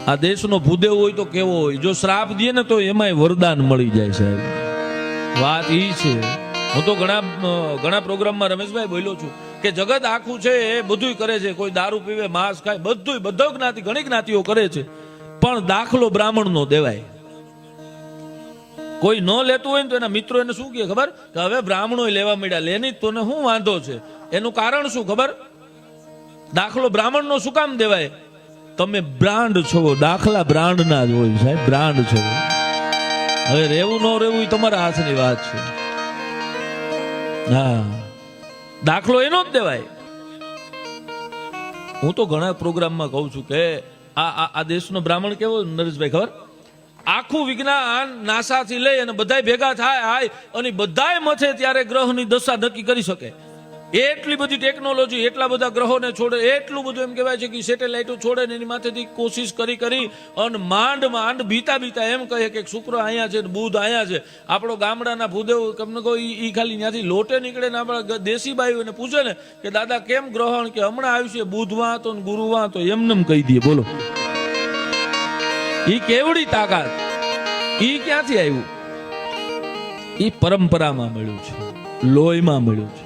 આ દેશનો ભૂદેવ હોય તો કેવો હોય, જો શ્રાપ દે ને તો એમાંય વરદાન મળી જાય સાહેબ. વાત ઈ છે. હું તો ઘણા પ્રોગ્રામમાં રમેશભાઈ બોલ્યો છું કે જગત આખું છે એ બધું કરે છે, કોઈ દારૂ પીવે, માંસ ખાય, બધો જ્ઞાતિ, ઘણી જ્ઞાતિઓ કરે છે, પણ દાખલો બ્રાહ્મણ નો દેવાય. કોઈ ન લેતું હોય ને તો એના મિત્રો એને શું કહે ખબર, કે હવે બ્રાહ્મણો લેવા મળ્યા, લેની તો શું વાંધો છે. એનું કારણ શું ખબર? દાખલો બ્રાહ્મણ નો શું કામ દેવાય? તમે બ્રાન્ડ છો, દાખલા બ્રાન્ડ ના જ હોય સાહેબ, બ્રાન્ડ છો. હવે રહેવું ન રહેવું તમારા હાથની વાત છે. હા, દાખલો એનો જ દેવાય. હું તો ઘણા પ્રોગ્રામમાં કહું છું કે આ દેશનો બ્રાહ્મણ કેવો નરેશભાઈ ખબર? આખું વિજ્ઞાન નાસાથી લઈ અને બધાય ભેગા થાય અને બધાય મથે ત્યારે ગ્રહની દશા નક્કી કરી શકે. એટલી બધી ટેકનોલોજી, એટલા બધા ગ્રહોને છોડે, એટલું બધું એમ કહેવાય છે કે સેટેલાઇટો છોડે ને એની માથેથી કોશિશ કરી અને માંડ બીતા એમ કહે કે શુક્ર અહીંયા છે, બુધ અહીંયા છે. આપણો ગામડાના ભૂદેવ તમને કહો ઈ ખાલી ત્યાંથી લોટે નીકળે ને આપણા દેશી બાઈઓને પૂછે ને કે દાદા કેમ ગ્રહણ, કે હમણાં આવ્યું છે બુધમાં તો ગુરુમાં તો એમને કહી દે. બોલો ઈ કેવડી તાકાત, ઈ ક્યાંથી આવ્યું? ઈ પરંપરામાં મળ્યું છે, લોહીમાં મળ્યું છે.